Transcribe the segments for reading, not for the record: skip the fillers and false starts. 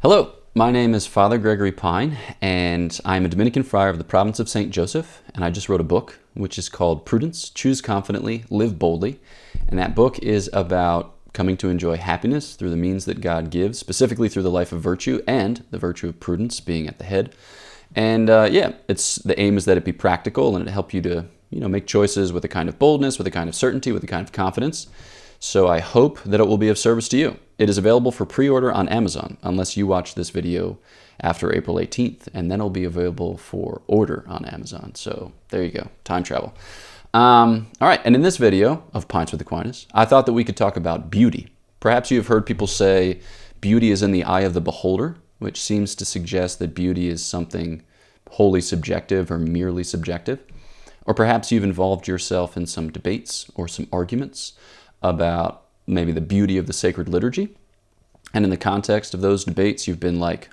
Hello, my name is Father Gregory Pine, and I'm a Dominican friar of the province of St. Joseph, and I just wrote a book, which is called Prudence, Choose Confidently, Live Boldly, and that book is about coming to enjoy happiness through the means that God gives, specifically through the life of virtue and the virtue of prudence being at the head. And the aim is that it be practical and it help you to make choices with a kind of boldness, with a kind of certainty, with a kind of confidence. So I hope that it will be of service to you. It is available for pre-order on Amazon, unless you watch this video after April 18th, and then it'll be available for order on Amazon. So there you go, time travel. All right, and in this video of Pints with Aquinas, I thought that we could talk about beauty. Perhaps you have heard people say beauty is in the eye of the beholder, which seems to suggest that beauty is something wholly subjective or merely subjective. Or perhaps you've involved yourself in some debates or some arguments about maybe the beauty of the sacred liturgy. And in the context of those debates, you've been like,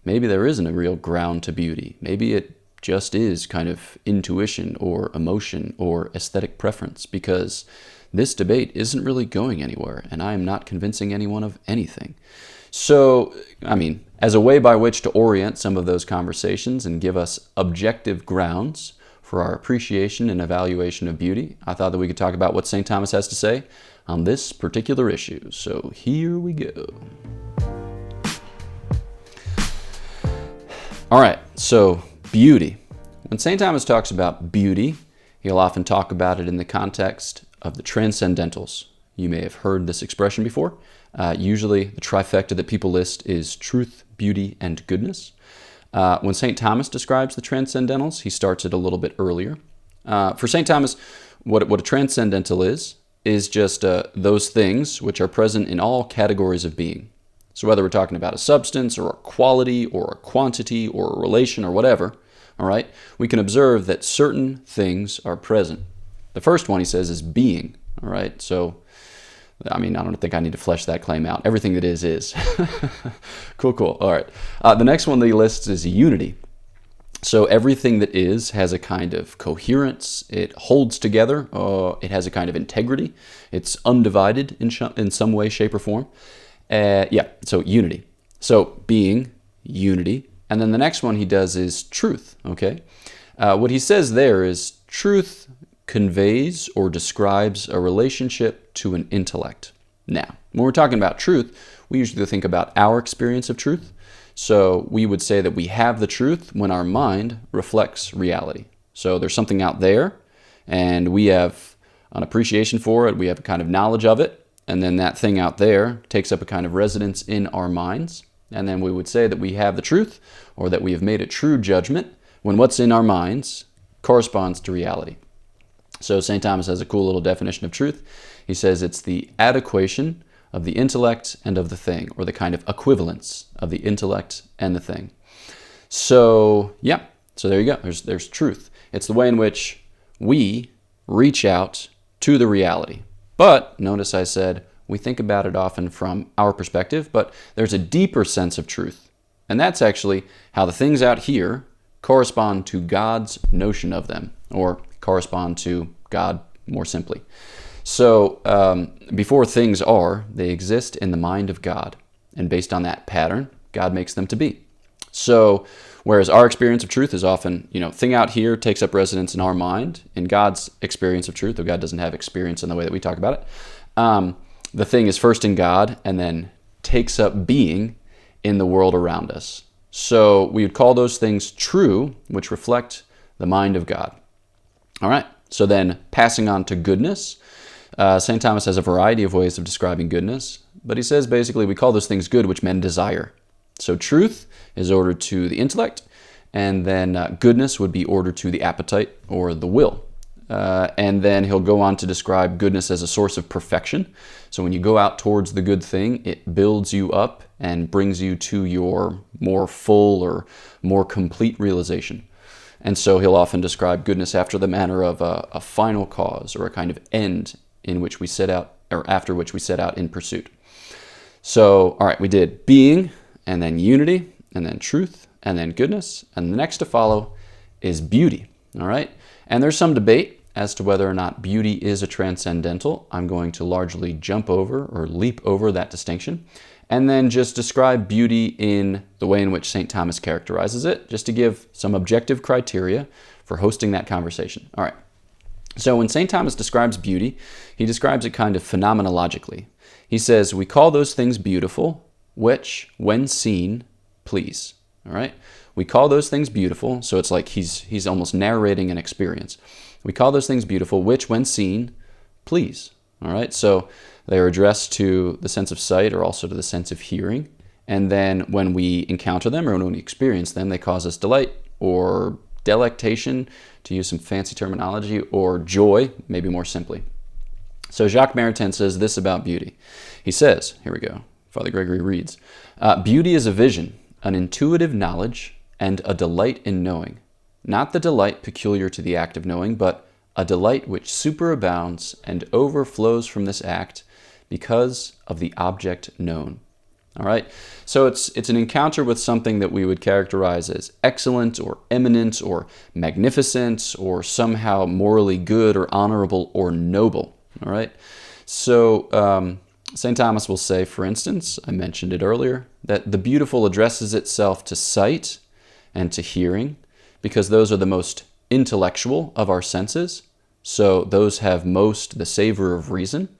maybe there isn't a real ground to beauty. Maybe it just is kind of intuition or emotion or aesthetic preference, because this debate isn't really going anywhere and I am not convincing anyone of anything. So, as a way by which to orient some of those conversations and give us objective grounds for our appreciation and evaluation of beauty, I thought that we could talk about what St. Thomas has to say on this particular issue. So here we go. All right, so beauty. When St. Thomas talks about beauty, he'll often talk about it in the context of the transcendentals. You may have heard this expression before. Usually the trifecta that people list is truth, beauty, and goodness. When St. Thomas describes the transcendentals, he starts it a little bit earlier. For St. Thomas, what a transcendental is just those things which are present in all categories of being. So whether we're talking about a substance or a quality or a quantity or a relation or whatever, all right, we can observe that certain things are present. The first one, he says, is being, all right? So, I don't think I need to flesh that claim out. Everything that is. Cool. All right. The next one that he lists is unity. So everything that is has a kind of coherence. It holds together. It has a kind of integrity. It's undivided in some way, shape, or form. So unity. So being, unity. And then the next one he does is truth, okay? What he says there is truth conveys or describes a relationship to an intellect. Now, when we're talking about truth, we usually think about our experience of truth. So we would say that we have the truth when our mind reflects reality. So there's something out there, and we have an appreciation for it, we have a kind of knowledge of it, and then that thing out there takes up a kind of residence in our minds. And then we would say that we have the truth, or that we have made a true judgment when what's in our minds corresponds to reality. So St. Thomas has a cool little definition of truth. He says it's the adequation of the intellect and of the thing, or the kind of equivalence of the intellect and the thing. So there you go. There's truth. It's the way in which we reach out to the reality. But notice I said we think about it often from our perspective, but there's a deeper sense of truth. And that's actually how the things out here correspond to God's notion of them, or correspond to God more simply. So before things are, they exist in the mind of God. And based on that pattern, God makes them to be. So whereas our experience of truth is often, thing out here takes up residence in our mind, in God's experience of truth, though God doesn't have experience in the way that we talk about it, the thing is first in God and then takes up being in the world around us. So we would call those things true, which reflect the mind of God. All right, so then passing on to goodness, St. Thomas has a variety of ways of describing goodness, but he says basically we call those things good which men desire. So truth is ordered to the intellect, and then goodness would be ordered to the appetite or the will. And then he'll go on to describe goodness as a source of perfection. So when you go out towards the good thing, it builds you up and brings you to your more full or more complete realization. And so he'll often describe goodness after the manner of a final cause or a kind of end in which we set out, or after which we set out in pursuit. So, all right, we did being, and then unity, and then truth, and then goodness. And the next to follow is beauty, all right? And there's some debate as to whether or not beauty is a transcendental. I'm going to largely jump over or leap over that distinction and then just describe beauty in the way in which St. Thomas characterizes it, just to give some objective criteria for hosting that conversation. All right. So when St. Thomas describes beauty, he describes it kind of phenomenologically. He says, we call those things beautiful, which, when seen, please. All right? We call those things beautiful, so it's like he's almost narrating an experience. We call those things beautiful, which, when seen, please. All right? So they are addressed to the sense of sight or also to the sense of hearing. And then when we encounter them or when we experience them, they cause us delight or delectation, to use some fancy terminology, or joy, maybe more simply. So Jacques Maritain says this about beauty. He says, here we go, Father Gregory reads, beauty is a vision, an intuitive knowledge, and a delight in knowing. Not the delight peculiar to the act of knowing, but a delight which superabounds and overflows from this act because of the object known. All right, so it's an encounter with something that we would characterize as excellent or eminent or magnificent or somehow morally good or honorable or noble. All right, so St. Thomas will say, for instance, I mentioned it earlier, that the beautiful addresses itself to sight and to hearing because those are the most intellectual of our senses. So those have most the savor of reason.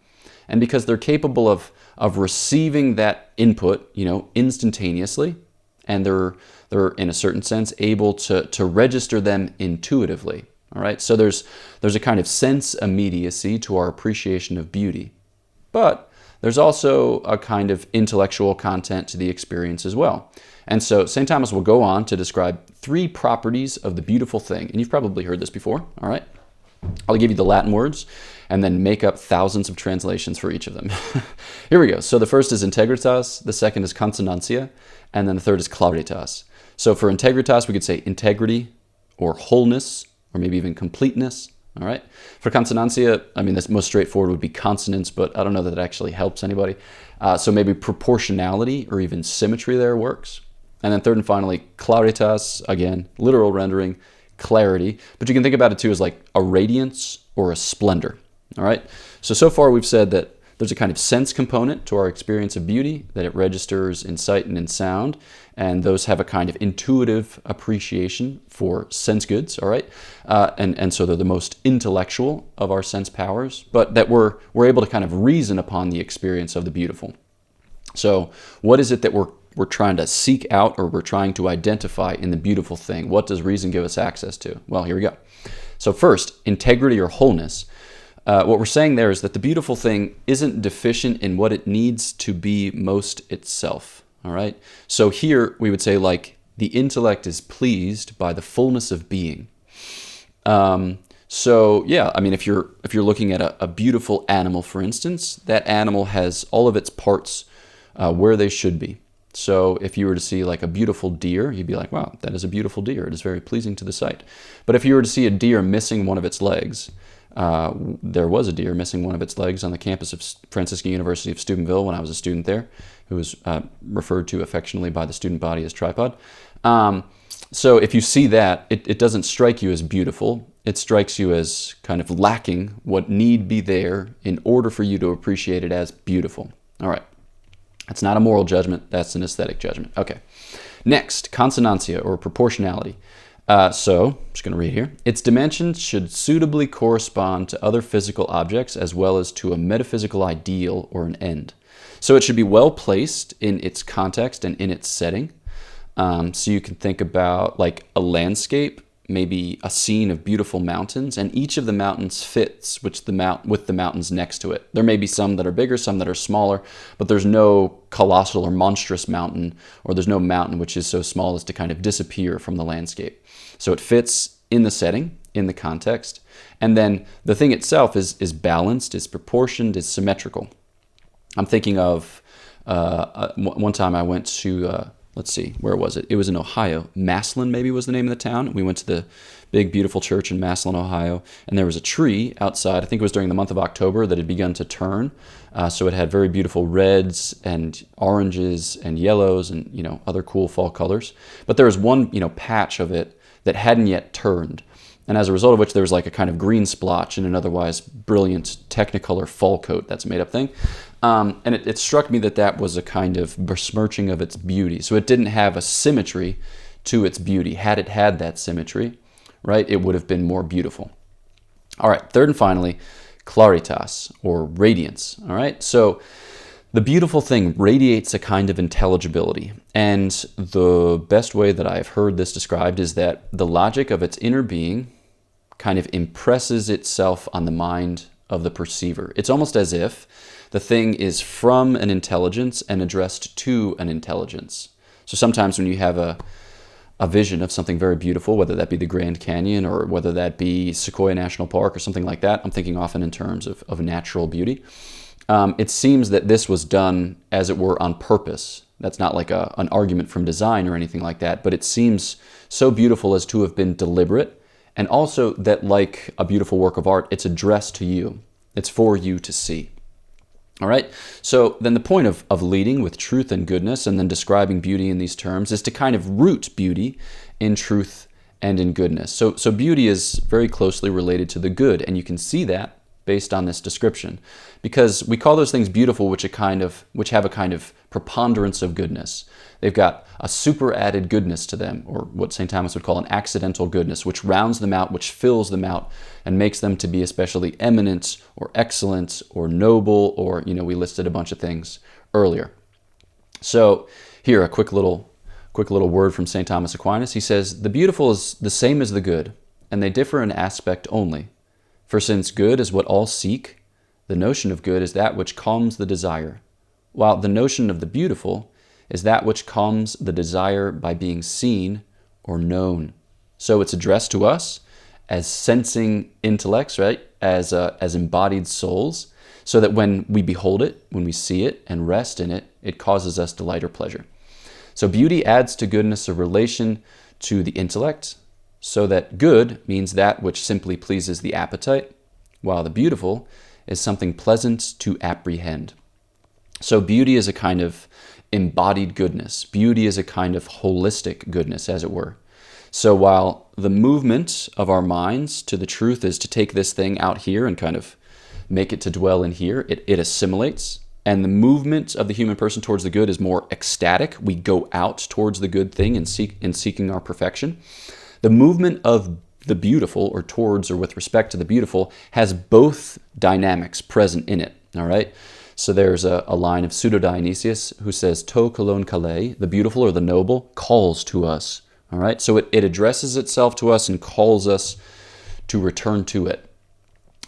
And because they're capable of receiving that input, instantaneously, and they're in a certain sense able to register them intuitively. All right, so there's a kind of sense immediacy to our appreciation of beauty, but there's also a kind of intellectual content to the experience as well. And so St. Thomas will go on to describe 3 properties of the beautiful thing, and you've probably heard this before. All right, I'll give you the Latin words and then make up thousands of translations for each of them. Here we go. So the first is integritas, the second is consonantia, and then the third is claritas. So for integritas, we could say integrity or wholeness, or maybe even completeness. All right. For consonantia, the most straightforward would be consonance, but I don't know that it actually helps anybody. So maybe proportionality or even symmetry there works. And then third and finally, claritas, again, literal rendering, clarity. But you can think about it too as like a radiance or a splendor. All right. So far we've said that there's a kind of sense component to our experience of beauty, that it registers in sight and in sound, and those have a kind of intuitive appreciation for sense goods, all right? And so they're the most intellectual of our sense powers, but that we're able to kind of reason upon the experience of the beautiful. So what is it that we're trying to seek out or we're trying to identify in the beautiful thing? What does reason give us access to? Well, here we go. So first, integrity or wholeness. What we're saying there is that the beautiful thing isn't deficient in what it needs to be most itself, all right? So here we would say like the intellect is pleased by the fullness of being. So yeah, if you're looking at a beautiful animal, for instance, that animal has all of its parts where they should be. So if you were to see like a beautiful deer, you'd be like, wow, that is a beautiful deer. It is very pleasing to the sight. But if you were to see a deer missing one of its legs, there was a deer missing one of its legs on the campus of Franciscan University of Steubenville when I was a student there, who was referred to affectionately by the student body as tripod. So if you see that, it doesn't strike you as beautiful. It strikes you as kind of lacking what need be there in order for you to appreciate it as beautiful. All right. That's not a moral judgment. That's an aesthetic judgment. Okay. Next, consonantia or proportionality. So, I'm just going to read here. Its dimensions should suitably correspond to other physical objects as well as to a metaphysical ideal or an end. So it should be well placed in its context and in its setting. So you can think about like a landscape, maybe a scene of beautiful mountains, and each of the mountains fits with the mountains next to it. There may be some that are bigger, some that are smaller, but there's no colossal or monstrous mountain, or there's no mountain which is so small as to kind of disappear from the landscape. So it fits in the setting, in the context, and then the thing itself is balanced, is proportioned, is symmetrical. I'm thinking of one time I went to let's see, where was it? It was in Ohio. Massillon maybe was the name of the town. We went to the big, beautiful church in Massillon, Ohio, and there was a tree outside. I think it was during the month of October that had begun to turn. So it had very beautiful reds and oranges and yellows and, other cool fall colors. But there was one, patch of it that hadn't yet turned. And as a result of which there was like a kind of green splotch in an otherwise brilliant Technicolor fall coat. That's a made-up thing. And it struck me that that was a kind of besmirching of its beauty. So it didn't have a symmetry to its beauty. Had it had that symmetry, right, it would have been more beautiful. All right, third and finally, claritas, or radiance. All right, so the beautiful thing radiates a kind of intelligibility. And the best way that I've heard this described is that the logic of its inner being kind of impresses itself on the mind of the perceiver. It's almost as if the thing is from an intelligence and addressed to an intelligence. So sometimes when you have a vision of something very beautiful, whether that be the Grand Canyon or whether that be Sequoia National Park or something like that, I'm thinking often in terms of natural beauty. It seems that this was done, as it were, on purpose. That's not like an argument from design or anything like that, but it seems so beautiful as to have been deliberate, and also that, like a beautiful work of art, it's addressed to you. It's for you to see. All right, so then the point of leading with truth and goodness and then describing beauty in these terms is to kind of root beauty in truth and in goodness. So beauty is very closely related to the good, and you can see that based on this description, because we call those things beautiful which have a kind of preponderance of goodness. They've got a super added goodness to them, or what St. Thomas would call an accidental goodness, which rounds them out, which fills them out, and makes them to be especially eminent or excellent or noble, or, we listed a bunch of things earlier. So here, a quick little word from St. Thomas Aquinas. He says, "The beautiful is the same as the good, and they differ in aspect only. For since good is what all seek, the notion of good is that which calms the desire, while the notion of the beautiful is that which calms the desire by being seen or known." So it's addressed to us as sensing intellects, right? As embodied souls, so that when we behold it, when we see it and rest in it, it causes us delight or pleasure. So beauty adds to goodness a relation to the intellect, so that good means that which simply pleases the appetite, while the beautiful is something pleasant to apprehend. So beauty is a kind of embodied goodness. Beauty is a kind of holistic goodness, as it were. So while the movement of our minds to the truth is to take this thing out here and kind of make it to dwell in here, it assimilates. And the movement of the human person towards the good is more ecstatic. We go out towards the good thing in seeking our perfection. The movement of the beautiful, or towards or with respect to the beautiful, has both dynamics present in it. All right? So there's a line of Pseudo-Dionysius who says, "To kolon kale," the beautiful or the noble, calls to us. All right? So it addresses itself to us and calls us to return to it.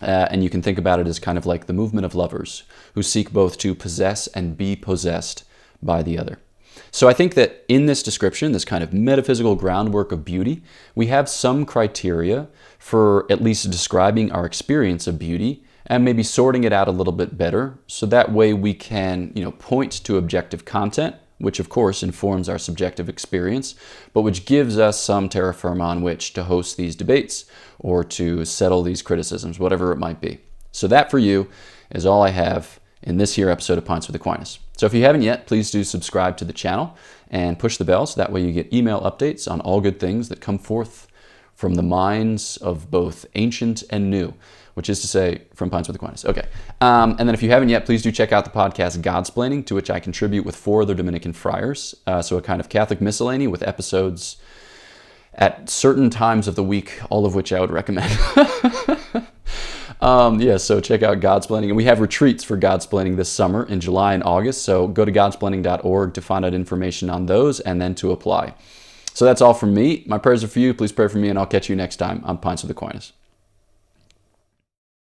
And you can think about it as kind of like the movement of lovers who seek both to possess and be possessed by the other. So I think that in this description, this kind of metaphysical groundwork of beauty, we have some criteria for at least describing our experience of beauty and maybe sorting it out a little bit better. So that way we can, point to objective content, which of course informs our subjective experience, but which gives us some terra firma on which to host these debates or to settle these criticisms, whatever it might be. So that for you is all I have in this here episode of Pints with Aquinas. So if you haven't yet, please do subscribe to the channel and push the bell so that way you get email updates on all good things that come forth from the minds of both ancient and new, which is to say, from Pints with Aquinas. Okay. And then if you haven't yet, please do check out the podcast Godsplaining, to which I contribute with 4 other Dominican friars. So a kind of Catholic miscellany with episodes at certain times of the week, all of which I would recommend. So check out Godsplaining. And we have retreats for Godsplaining this summer in July and August. So go to godsplaining.org to find out information on those and then to apply. So that's all from me. My prayers are for you. Please pray for me, and I'll catch you next time on Pints with Aquinas.